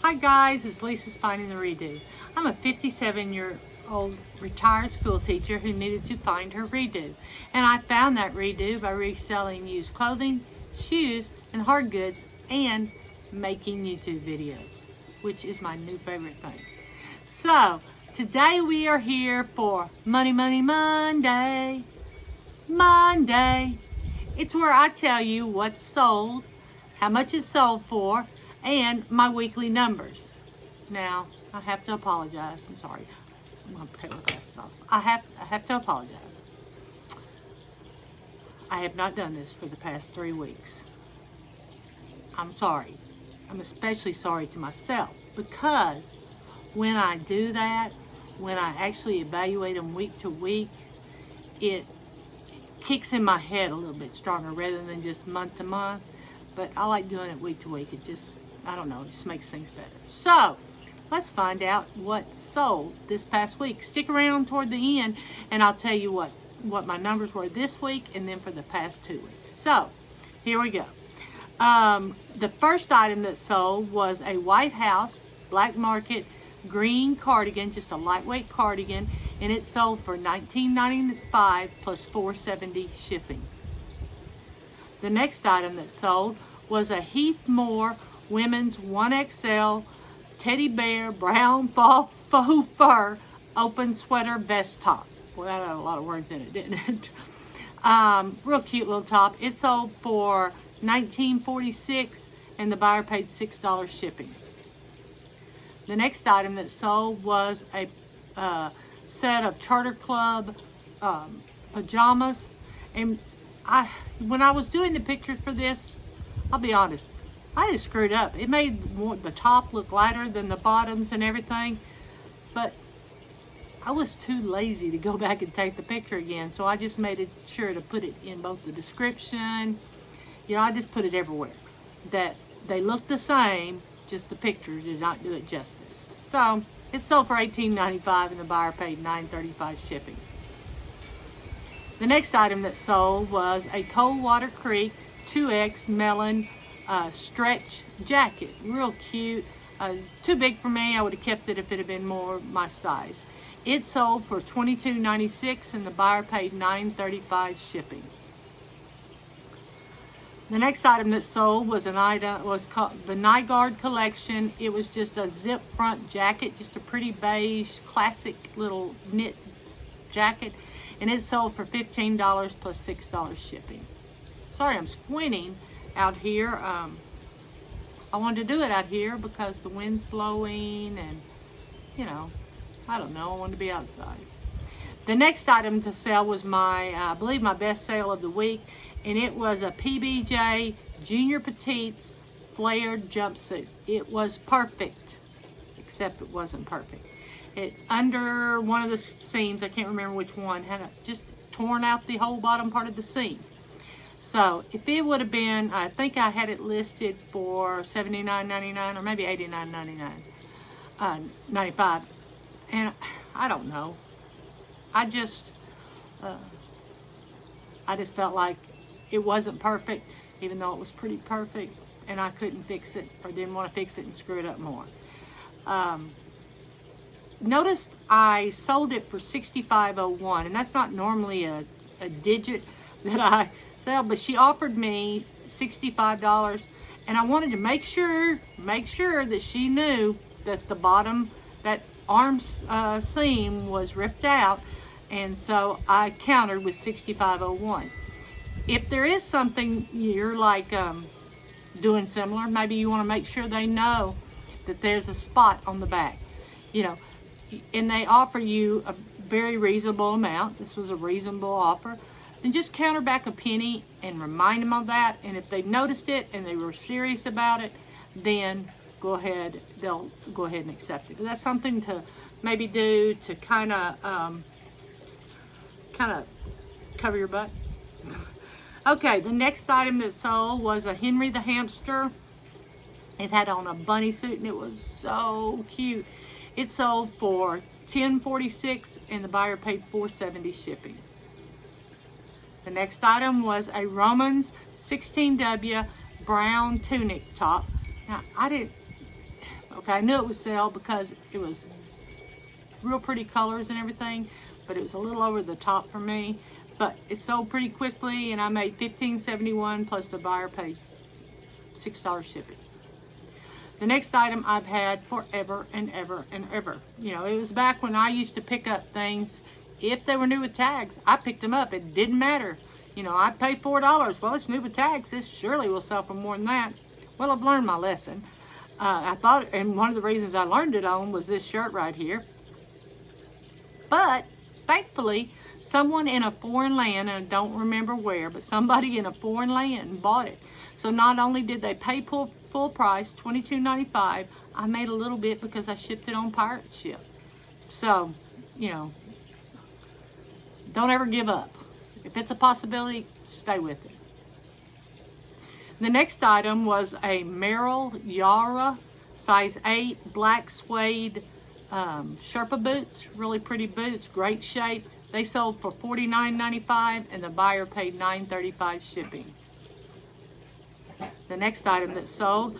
Hi guys, it's Lisa's Finding the Redo. I'm a 57-year-old retired school teacher who needed to find her redo. And I found that redo by reselling used clothing, shoes, and hard goods, and making YouTube videos, which is my new favorite thing. So, today we are here for Money Monday. It's where I tell you what's sold, how much it's sold for, and my weekly numbers. Now, I have to apologize. I'm sorry. I'm going to put my glasses off. I have to apologize. I have not done this for the past 3 weeks. I'm sorry. I'm especially sorry to myself because when I do that, when I actually evaluate them week to week, it kicks in my head a little bit stronger rather than just month to month. But I like doing it week to week. It just, I don't know, it just makes things better. So, let's find out what sold this past week. Stick around toward the end and I'll tell you what my numbers were this week and then for the past 2 weeks. So, here we go. The first item that sold was a White House Black Market green cardigan, just a lightweight cardigan, and it sold for $19.95 plus $4.70 shipping. The next item that sold was a Heath Moore women's 1XL teddy bear brown faux fur open sweater vest top. Well, that had a lot of words in it, didn't it? Real cute little top. It sold for $19.46 and the buyer paid $6 shipping. The next item that sold was a set of Charter Club pajamas. And when I was doing the pictures for this, I'll be honest, I just screwed up. It made the top look lighter than the bottoms and everything, but I was too lazy to go back and take the picture again, so I just made sure to put it in both the description. You know, I just put it everywhere. That they look the same, just the picture did not do it justice. So, it sold for $18.95 and the buyer paid $9.35 shipping. The next item that sold was a Coldwater Creek 2X melon stretch jacket. Real cute. Too big for me. I would have kept it if it had been more my size. It sold for $22.96 and the buyer paid $9.35 shipping. The next item that sold was called the Nygaard collection. It was just a zip front jacket, just a pretty beige, classic little knit jacket. And it sold for $15 plus $6 shipping. Sorry, I'm squinting out here. I wanted to do it out here because the wind's blowing and, you know, I don't know, I wanted to be outside. The next item to sell was I believe my best sale of the week, and it was a PBJ Junior Petites flared jumpsuit. It was perfect, except it wasn't perfect. It, under one of the seams, I can't remember which one, had just torn out the whole bottom part of the seam. So if it would have been, I think I had it listed for $79.99 or maybe $89.99, 95, and I don't know. I just felt like it wasn't perfect, even though it was pretty perfect, and I couldn't fix it or didn't want to fix it and screw it up more. Noticed I sold it for $65.01, and that's not normally a digit that I sell, but she offered me $65, and I wanted to make sure that she knew that the bottom, that arm seam was ripped out, and so I countered with $65.01. If there is something you're like doing similar, maybe you want to make sure they know that there's a spot on the back, you know, and they offer you a very reasonable amount. This was a reasonable offer. Then just counter back a penny and remind them of that. And if they noticed it and they were serious about it, then go ahead. They'll go ahead and accept it. But that's something to maybe do to kind of cover your butt. Okay, the next item that sold was a Henry the Hamster. It had on a bunny suit and it was so cute. It sold for $10.46 and the buyer paid $4.70 shipping. The next item was a Romans 16W brown tunic top. Now, Okay, I knew it would sell because it was real pretty colors and everything, but it was a little over the top for me. But it sold pretty quickly, and I made $15.71 plus the buyer paid $6 shipping. The next item I've had forever and ever and ever. You know, it was back when I used to pick up things. If they were new with tags, I picked them up. It didn't matter. You know, I'd pay $4. Well, it's new with tags. This surely will sell for more than that. Well, I've learned my lesson. I thought, and one of the reasons I learned it on was this shirt right here. But thankfully, someone in a foreign land, and I don't remember where, but somebody in a foreign land bought it. So not only did they pay full price, $22.95, I made a little bit because I shipped it on pirate ship. So, you know, don't ever give up. If it's a possibility, stay with it. The next item was a Merrill Yara size 8 black suede Sherpa boots. Really pretty boots, great shape. They sold for $49.95 and the buyer paid $9.35 shipping. The next item that sold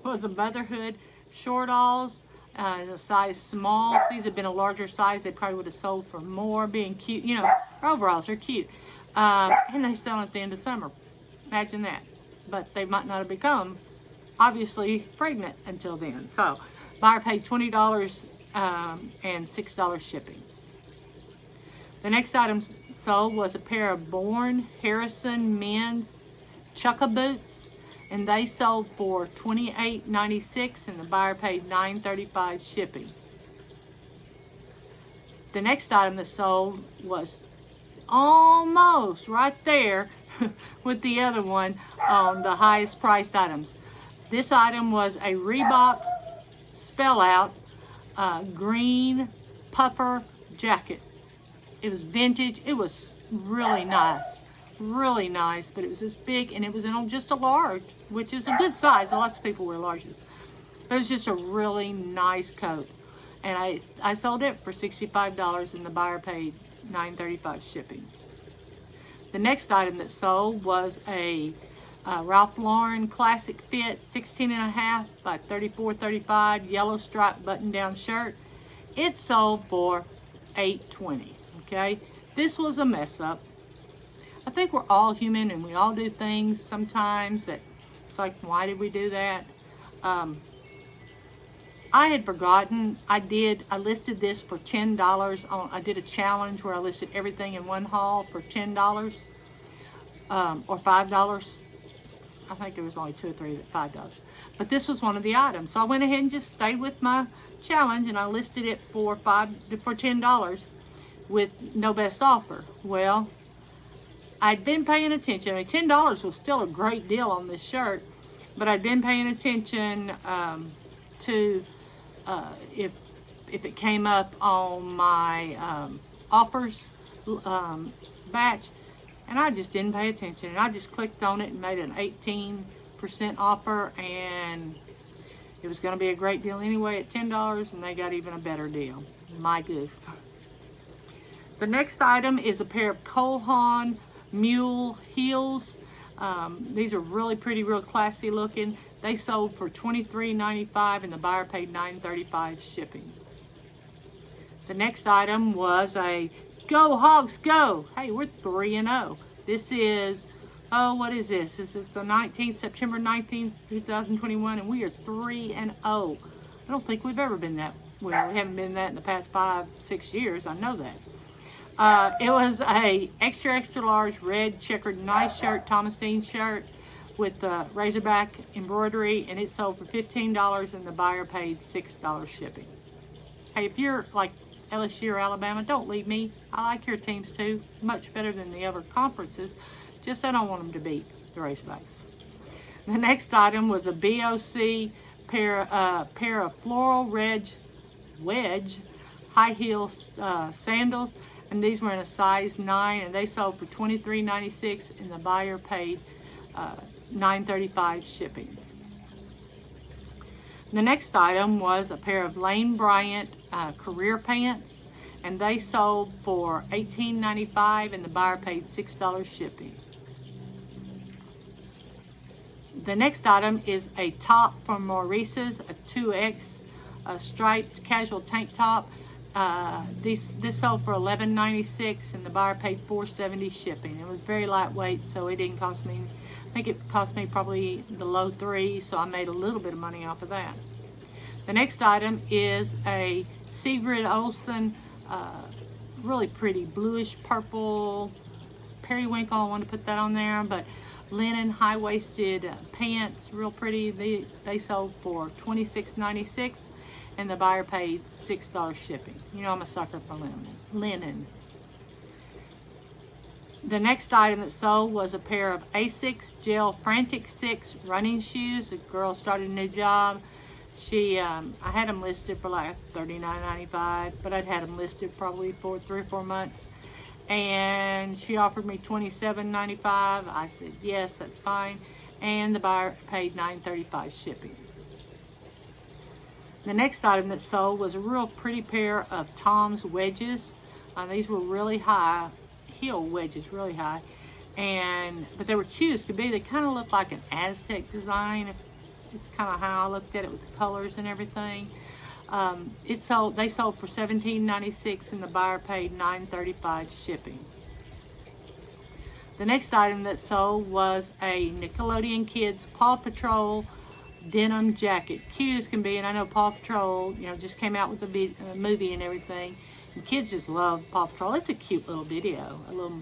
was a motherhood short-alls, a size small. These have been a larger size. They probably would have sold for more, being cute. You know, overalls are cute. And they sell at the end of summer. Imagine that. But they might not have become, obviously, pregnant until then. So, buyer paid $20 and $6 shipping. The next item sold was a pair of Bourne Harrison men's Chukka boots, and they sold for $28.96 and the buyer paid $9.35 shipping. The next item that sold was almost right there with the other one on the highest priced items. This item was a Reebok spell out green puffer jacket. It was vintage. It was really nice, but it was this big, and it was in just a large, which is a good size. Lots of people wear larges. It was just a really nice coat, and I sold it for $65 and the buyer paid $9.35 shipping. The next item that sold was a Ralph Lauren Classic Fit 16.5 by 34.35 yellow striped button-down shirt. It sold for $8.20. Okay, this was a mess up. I think we're all human and we all do things sometimes that it's like, why did we do that? I had forgotten. I listed this for $10 on. I did a challenge where I listed everything in one haul for $10 or $5. I think it was only 2 or 3 at $5. But this was one of the items. So I went ahead and just stayed with my challenge and I listed it for $10 with no best offer. Well, I'd been paying attention. I mean, $10 was still a great deal on this shirt, but I'd been paying attention to if it came up on my offers batch, and I just didn't pay attention. And I just clicked on it and made an 18% offer, and it was going to be a great deal anyway at $10, and they got even a better deal. My goof. The next item is a pair of Cole Haan mule heels. These are really pretty, real classy looking. They sold for $23.95 and the buyer paid $9.35 shipping. The next item was a Go Hogs Go. Hey, we're 3-0. This is, what is this? This is the 19th, September 19th, 2021, and we are 3-0. I don't think we've ever been that well. We haven't been that in the past 5-6 years. I know that. It was a extra large red checkered nice shirt, Thomas Dean shirt with Razorback embroidery, and it sold for $15 and the buyer paid $6 shipping. Hey, if you're like LSU or Alabama, don't leave me. I like your teams too, much better than the other conferences. Just I don't want them to beat the Razorbacks. The next item was a BOC pair of floral wedge high heel sandals. And these were in a size 9, and they sold for $23.96, and the buyer paid $9.35 shipping. The next item was a pair of Lane Bryant career pants, and they sold for $18.95, and the buyer paid $6 shipping. The next item is a top from Maurice's, a 2X striped casual tank top. This sold for $11.96 and the buyer paid $4.70 shipping. It was very lightweight, so it didn't cost me, I think it cost me probably the low $3s, so I made a little bit of money off of that. The next item is a Sigrid Olsen, really pretty bluish purple periwinkle. I want to put that on there, but linen high-waisted pants, real pretty. They sold for $26.96 and the buyer paid $6 shipping. You know I'm a sucker for linen. The next item that sold was a pair of Asics Gel Frantic 6 running shoes. The girl started a new job. I had them listed for like $39.95, but I'd had them listed probably for 3 or 4 months. And she offered me $27.95. I said, yes, that's fine. And the buyer paid $9.35 shipping. The next item that sold was a real pretty pair of Tom's wedges. These were really high, heel wedges, really high. But they were cute as could be. They kind of looked like an Aztec design. It's kind of how I looked at it with the colors and everything. They sold for $17.96 and the buyer paid $9.35 shipping. The next item that sold was a Nickelodeon Kids Paw Patrol denim jacket. Cute as can be, and I know Paw Patrol, just came out with a movie and everything. And kids just love Paw Patrol. It's a cute little video, a little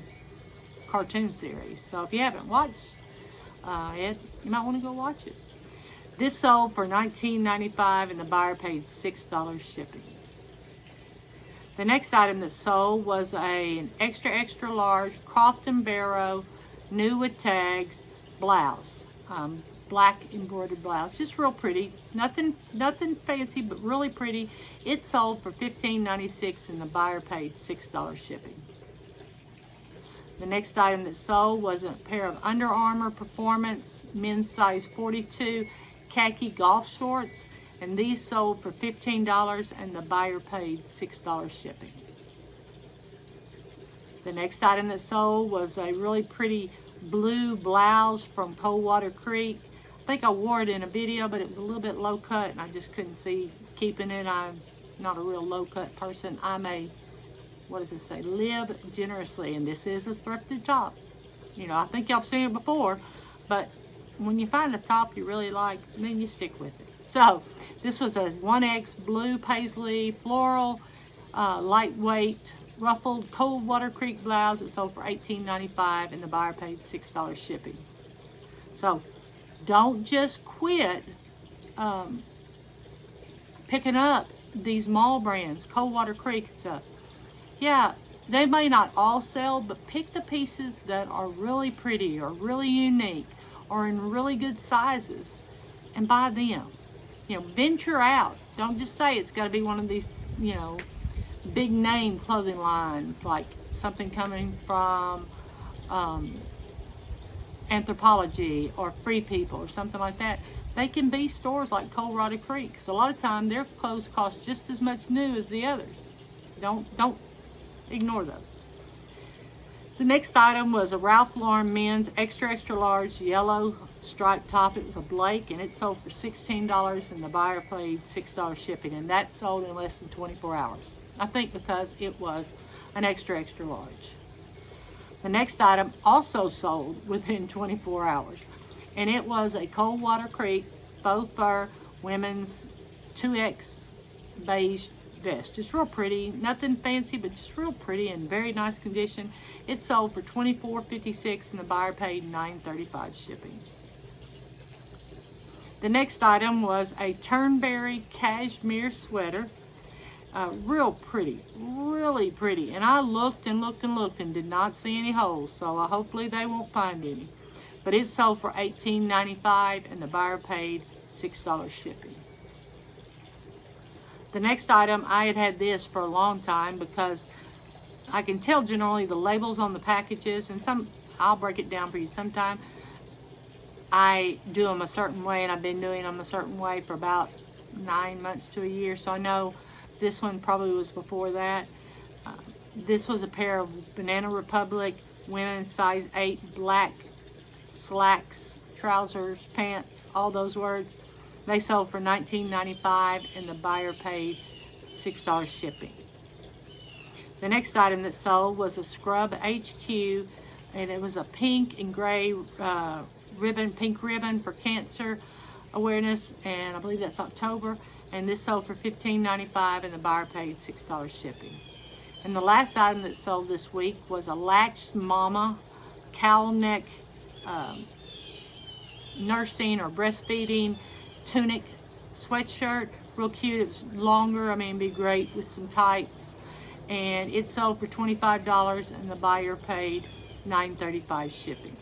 cartoon series. So if you haven't watched it, you might want to go watch it. This sold for $19.95 and the buyer paid $6 shipping. The next item that sold was an extra large Croft & Barrow new with tags blouse. Black embroidered blouse, just real pretty. Nothing fancy, but really pretty. It sold for $15.96 and the buyer paid $6 shipping. The next item that sold was a pair of Under Armour Performance men's size 42 khaki golf shorts, and these sold for $15 and the buyer paid $6 shipping. The next item that sold was a really pretty blue blouse from Coldwater Creek. I think I wore it in a video, but it was a little bit low cut and I just couldn't see keeping it. I'm not a real low cut person. I'm a, what does it say? Live generously, and this is a thrifted top. I think y'all have seen it before, but when you find a top you really like, then you stick with it. So this was a 1X blue paisley floral, lightweight, ruffled Coldwater Creek blouse. It sold for $18.95 and the buyer paid $6 shipping. So don't just quit picking up these mall brands, Coldwater Creek and stuff. Yeah, they may not all sell, but pick the pieces that are really pretty or really unique or in really good sizes and buy them. Venture out. Don't just say it's got to be one of these, big name clothing lines, like something coming from Anthropologie or Free People or something like that. They can be stores like Coldwater Creek. So a lot of time their clothes cost just as much new as the others. Don't ignore those. The next item was a Ralph Lauren men's extra large yellow striped top. It was a Blake and it sold for $16 and the buyer paid $6 shipping, and that sold in less than 24 hours. I think because it was an extra large. The next item also sold within 24 hours, and it was a Coldwater Creek faux fur women's 2X beige vest. Just real pretty, nothing fancy, but just real pretty and very nice condition. It sold for $24.56 and the buyer paid $9.35 shipping. The next item was a Turnberry cashmere sweater. Real pretty, really pretty. And I looked and did not see any holes, so hopefully they won't find any. But it sold for $18.95 and the buyer paid $6 shipping. The next item, I had this for a long time because I can tell generally the labels on the packages, and I'll break it down for you sometime. I do them a certain way, and I've been doing them a certain way for about 9 months to a year, so I know this one probably was before that. This was a pair of Banana Republic women's size 8 black slacks trousers, pants, all those words. They sold for $19.95 and the buyer paid $6 shipping. The next item that sold was a Scrub HQ, and it was a pink and gray pink ribbon for cancer awareness, and I believe that's October. And this sold for $15.95 and the buyer paid $6 shipping. And the last item that sold this week was a Latched Mama cowl neck nursing or breastfeeding tunic sweatshirt. Real cute. It was longer. I mean, it'd be great with some tights. And it sold for $25 and the buyer paid $9.35 shipping.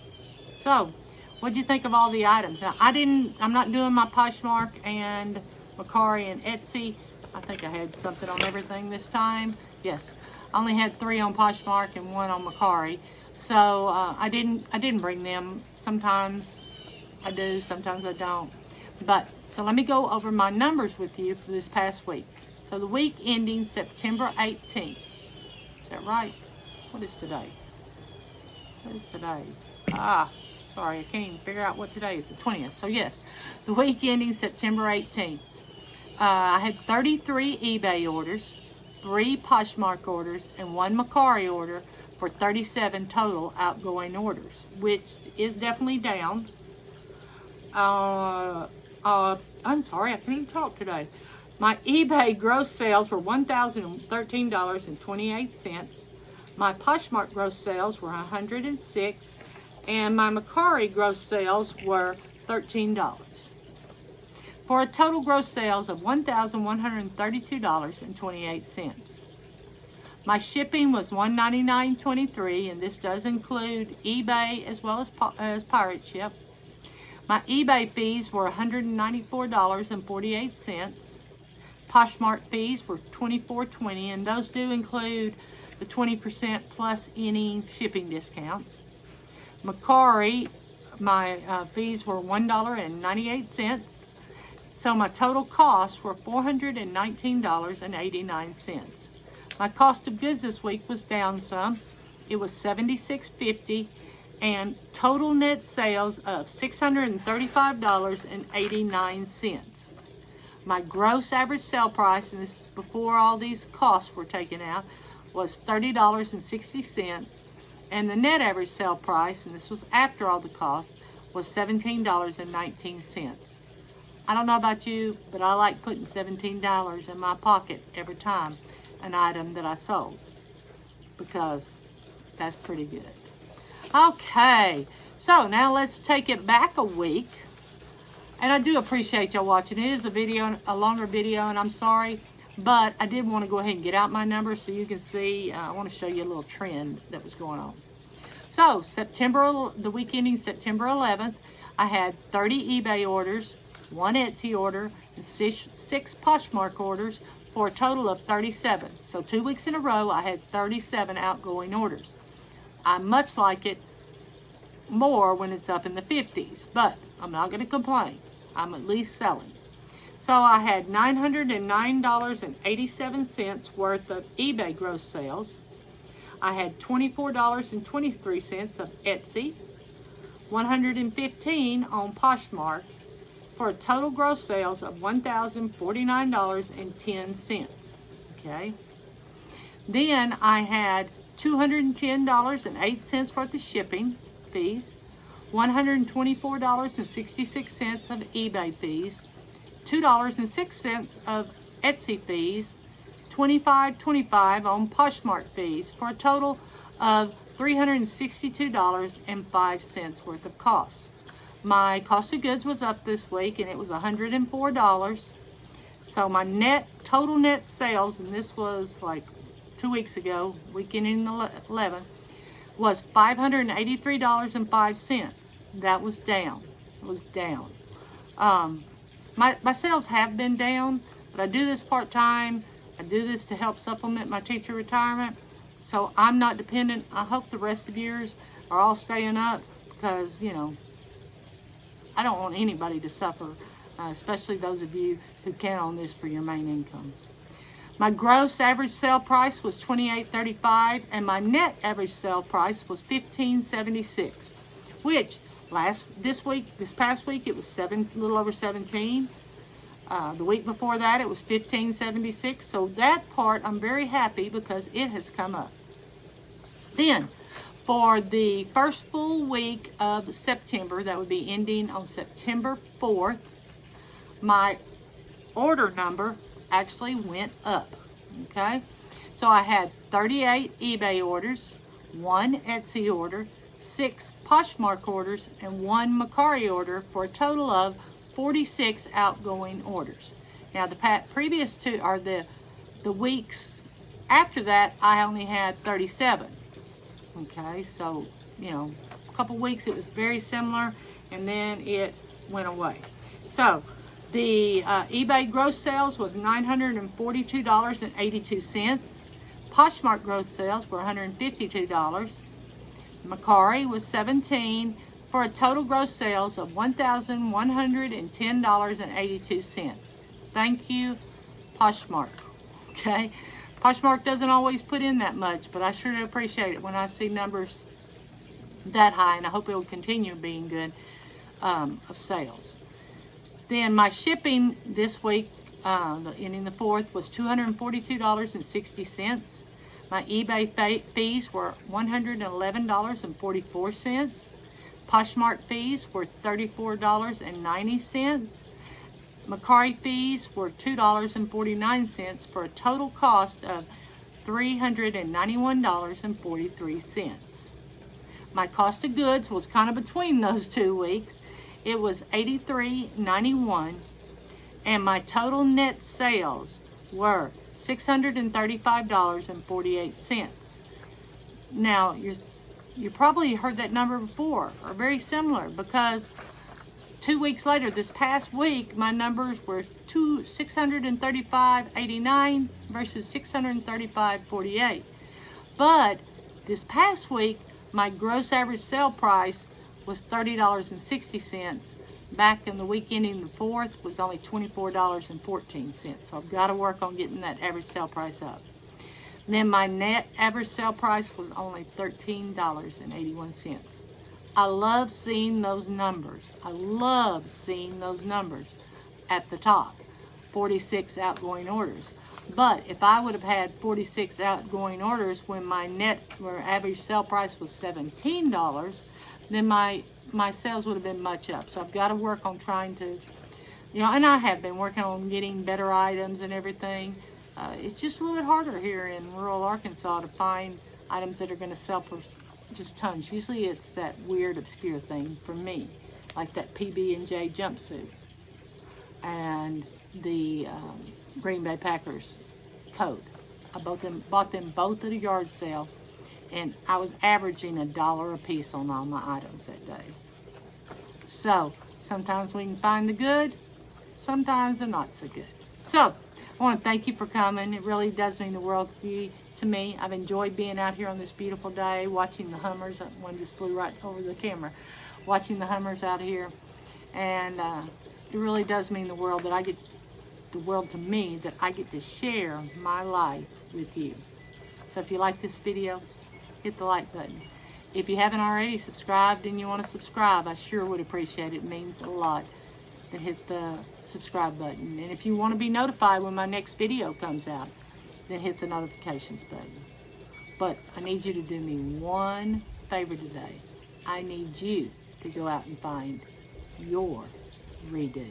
So, what do you think of all the items? Now, I'm not doing my Poshmark and Mercari and Etsy. I think I had something on everything this time. Yes, I only had 3 on Poshmark and 1 on Mercari. So I didn't bring them. Sometimes I do, sometimes I don't. But so let me go over my numbers with you for this past week. So the week ending September 18th. Is that right? What is today? What is today? Sorry, I can't even figure out what today is. The 20th. So yes, the week ending September 18th. I had 33 eBay orders, 3 Poshmark orders, and 1 Mercari order for 37 total outgoing orders, which is definitely down. I'm sorry, I can't even talk today. My eBay gross sales were $1,013.28. My Poshmark gross sales were $106, and my Mercari gross sales were $13. For a total gross sales of $1,132.28. My shipping was $199.23, and this does include eBay as well as pirate ship. My eBay fees were $194.48. Poshmark fees were $24.20, and those do include the 20% plus any shipping discounts. Mercari, my fees were $1.98. So my total costs were $419.89. My cost of goods this week was down some. It was $76.50, and total net sales of $635.89. My gross average sale price, and this is before all these costs were taken out, was $30.60, and the net average sale price, and this was after all the costs, was $17.19. I don't know about you, but I like putting $17 in my pocket every time an item that I sold, because that's pretty good. Okay, so now let's take it back a week. And I do appreciate y'all watching. It is a longer video, and I'm sorry, but I did want to go ahead and get out my numbers so you can see. I want to show you a little trend that was going on. So the week ending September 11th, I had 30 eBay orders, 1 Etsy order, and 6 Poshmark orders for a total of 37. So 2 weeks in a row, I had 37 outgoing orders. I much like it more when it's up in the 50s, but I'm not going to complain. I'm at least selling. So I had $909.87 worth of eBay gross sales. I had $24.23 of Etsy, $115 on Poshmark, for a total gross sales of $1,049.10. Okay. Then I had $210.08 worth of shipping fees, $124.66 of eBay fees, $2.06 of Etsy fees, $25.25 on Poshmark fees, for a total of $362.05 worth of costs. My cost of goods was up this week, and it was $104. So my total net sales, and this was like 2 weeks ago, weekend in the 11th, was $583.05. That was down. It was down. My sales have been down, but I do this part-time. I do this to help supplement my teacher retirement. So I'm not dependent. I hope the rest of yours are all staying up, because, you know, I don't want anybody to suffer, especially those of you who count on this for your main income. My gross average sale price was $28.35, and my net average sale price was $15.76, which This past week, it was a little over 17. The week before that, it was $15.76. So that part, I'm very happy because it has come up. Then, for the first full week of September, that would be ending on September 4th, my order number actually went up. Okay, so I had 38 eBay orders, 1 Etsy order, 6 Poshmark orders, and 1 Mercari order, for a total of 46 outgoing orders. Now the previous two, or the weeks after that, I only had 37. Okay, so you know, a couple weeks it was very similar, and then it went away. So the eBay gross sales was $942.82. Poshmark gross sales were $152. Mercari was $17, for a total gross sales of $1,110.82. Thank you, Poshmark. Okay, Poshmark doesn't always put in that much, but I sure do appreciate it when I see numbers that high, and I hope it will continue being good of sales. Then my shipping this week, ending the 4th, was $242.60. My eBay fees were $111.44. Poshmark fees were $34.90. Mercari fees were $2.49, for a total cost of $391.43. My cost of goods was kind of between those 2 weeks. It was $83.91, and my total net sales were $635.48. Now, you probably heard that number before, or very similar, because 2 weeks later, this past week, my numbers were $635.89 versus $635.48. But this past week, my gross average sale price was $30.60. Back in the week ending the 4th was only $24.14. So I've got to work on getting that average sale price up. And then my net average sale price was only $13.81. I love seeing those numbers. I love seeing those numbers at the top. 46 outgoing orders. But if I would have had 46 outgoing orders when my average sale price was $17, then my sales would have been much up. So I've got to work on trying to, you know, and I have been working on getting better items and everything. It's just a little bit harder here in rural Arkansas to find items that are going to sell for just tons. Usually it's that weird, obscure thing for me, like that PB&J jumpsuit and the Green Bay Packers coat. I bought them both at a yard sale, and I was averaging $1 a piece on all my items that day. So sometimes we can find the good, sometimes they're not so good. So I want to thank you for coming. It really does mean the world to me. I've enjoyed being out here on this beautiful day, watching the Hummers. One just flew right over the camera. Watching the Hummers out here, and it really does mean the world to me that I get to share my life with you. So if you like this video, hit the like button. If you haven't already subscribed and you want to subscribe, I sure would appreciate it. It means a lot to hit the subscribe button. And if you want to be notified when my next video comes out, then hit the notifications button. But I need you to do me one favor today. I need you to go out and find your redo.